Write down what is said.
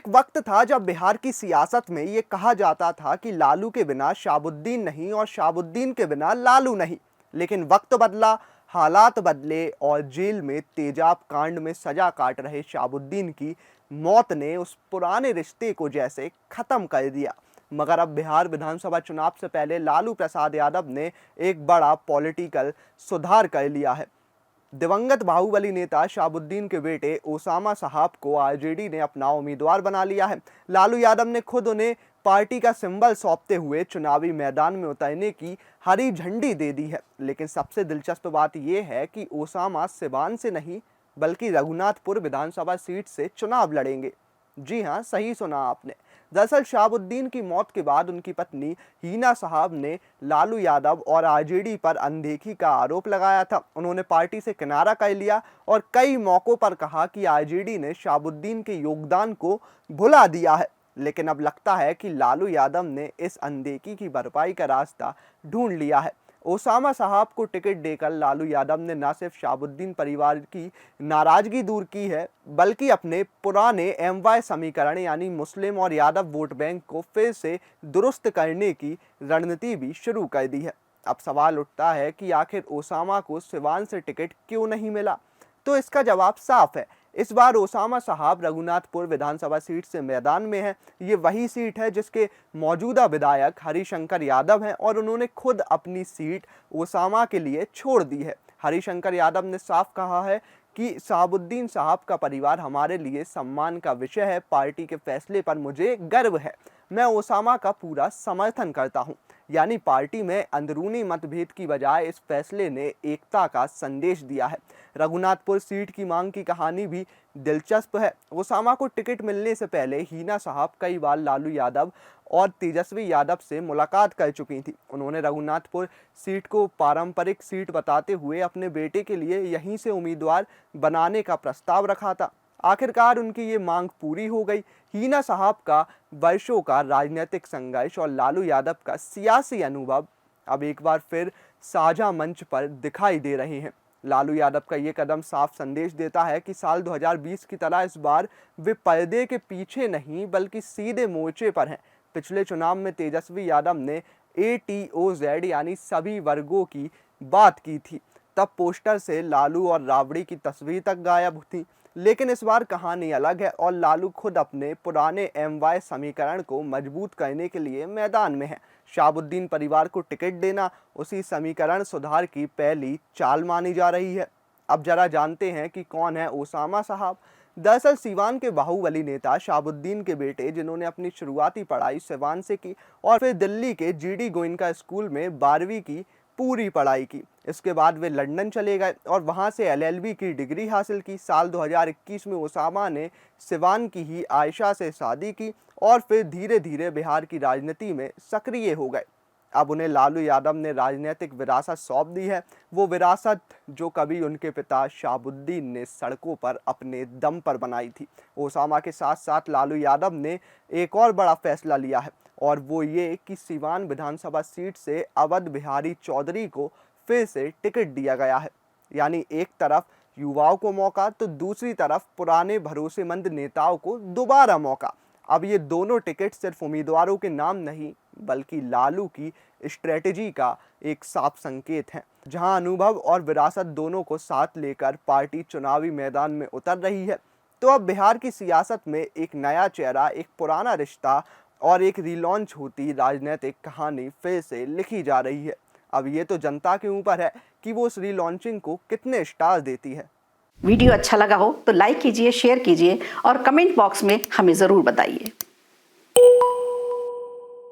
एक वक्त था जब बिहार की सियासत में ये कहा जाता था कि लालू के बिना शाहबुद्दीन नहीं और शाहबुद्दीन के बिना लालू नहीं। लेकिन वक्त बदला, हालात बदले और जेल में तेजाब कांड में सजा काट रहे शाहबुद्दीन की मौत ने उस पुराने रिश्ते को जैसे खत्म कर दिया। मगर अब बिहार विधानसभा चुनाव से पहले लालू प्रसाद यादव ने एक बड़ा पॉलिटिकल सुधार कर लिया है। दिवंगत बाहुबली नेता शाहबुद्दीन के बेटे ओसामा साहब को आरजेडी ने अपना उम्मीदवार बना लिया है। लालू यादव ने खुद उन्हें पार्टी का सिंबल सौंपते हुए चुनावी मैदान में उतरने की हरी झंडी दे दी है। लेकिन सबसे दिलचस्प बात यह है कि ओसामा सिवान से नहीं बल्कि रघुनाथपुर विधानसभा सीट से चुनाव लड़ेंगे। जी हाँ, सही सुना आपने। दरअसल शाहबुद्दीन की मौत के बाद उनकी पत्नी हीना साहब ने लालू यादव और आरजेडी पर अनदेखी का आरोप लगाया था। उन्होंने पार्टी से किनारा कर लिया और कई मौकों पर कहा कि आरजेडी ने शाहबुद्दीन के योगदान को भुला दिया है। लेकिन अब लगता है कि लालू यादव ने इस अनदेखी की भरपाई का रास्ता ढूंढ लिया है। ओसामा साहब को टिकट देकर लालू यादव ने न सिर्फ शाहबुद्दीन परिवार की नाराजगी दूर की है बल्कि अपने पुराने एमवाय समीकरण यानी मुस्लिम और यादव वोट बैंक को फिर से दुरुस्त करने की रणनीति भी शुरू कर दी है। अब सवाल उठता है कि आखिर ओसामा को सिवान से टिकट क्यों नहीं मिला। तो इसका जवाब साफ है। इस बार ओसामा साहब रघुनाथपुर विधानसभा सीट से मैदान में हैं। ये वही सीट है जिसके मौजूदा विधायक हरिशंकर यादव हैं और उन्होंने खुद अपनी सीट ओसामा के लिए छोड़ दी है। हरिशंकर यादव ने साफ कहा है कि शाहबुद्दीन साहब का परिवार हमारे लिए सम्मान का विषय है। पार्टी के फैसले पर मुझे गर्व है। मैं ओसामा का पूरा समर्थन करता हूं। यानी पार्टी में अंदरूनी मतभेद की बजाय इस फैसले ने एकता का संदेश दिया है। रघुनाथपुर सीट की मांग की कहानी भी दिलचस्प है। ओसामा को टिकट मिलने से पहले हीना साहब कई बार लालू यादव और तेजस्वी यादव से मुलाकात कर चुकी थी। उन्होंने रघुनाथपुर सीट को पारंपरिक सीट बताते हुए अपने बेटे के लिए यहीं से उम्मीदवार बनाने का प्रस्ताव रखा था। आखिरकार उनकी ये मांग पूरी हो गई। हीना साहब का वर्षों का राजनीतिक संघर्ष और लालू यादव का सियासी अनुभव अब एक बार फिर साझा मंच पर दिखाई दे रहे हैं। लालू यादव का ये कदम साफ संदेश देता है कि साल 2020 की तरह इस बार वे पर्दे के पीछे नहीं बल्कि सीधे मोर्चे पर हैं। पिछले चुनाव में तेजस्वी यादव ने ATOZ यानी सभी वर्गों की बात की थी। तब पोस्टर से लालू और राबड़ी की तस्वीर तक गायब थी। लेकिन इस बार कहानी अलग है और लालू खुद अपने पुराने MY समीकरण को मजबूत करने के लिए मैदान में है। शाहबुद्दीन परिवार को टिकट देना उसी समीकरण सुधार की पहली चाल मानी जा रही है। अब जरा जानते हैं कि कौन है ओसामा साहब। दरअसल सीवान के बाहुबली नेता शाहबुद्दीन के बेटे, जिन्होंने अपनी शुरुआती पढ़ाई सीवान से की और फिर दिल्ली के GD गोयनका स्कूल में 12वीं की पूरी पढ़ाई की। इसके बाद वे लंदन चले गए और वहां से LLB की डिग्री हासिल की। साल 2021 में ओसामा ने सिवान की ही आयशा से शादी की और फिर धीरे धीरे बिहार की राजनीति में सक्रिय हो गए। अब उन्हें लालू यादव ने राजनीतिक विरासत सौंप दी है, वो विरासत जो कभी उनके पिता शाहबुद्दीन ने सड़कों पर अपने दम पर बनाई थी। ओसामा के साथ साथ लालू यादव ने एक और बड़ा फैसला लिया है और वो ये कि सीवान विधानसभा सीट से अवध बिहारी चौधरी को फिर से टिकट दिया गया है। यानी एक तरफ युवाओं को मौका तो दूसरी तरफ पुराने भरोसेमंद नेताओं को दोबारा मौका। अब ये दोनों टिकट सिर्फ उम्मीदवारों के नाम नहीं बल्कि लालू की स्ट्रेटेजी का एक साफ संकेत है। जहां अनुभव और विरासत दोनों को साथ लेकर पार्टी चुनावी मैदान में उतर रही है, तो अब बिहार की सियासत में एक नया चेहरा, एक पुराना रिश्ता और एक रीलॉन्च होती राजनीतिक कहानी फिर से लिखी जा रही है। अब ये तो जनता के ऊपर है कि वो उस रीलॉन्चिंग को कितने स्टार देती है। वीडियो अच्छा लगा हो तो लाइक कीजिए, शेयर कीजिए और कमेंट बॉक्स में हमें ज़रूर बताइए।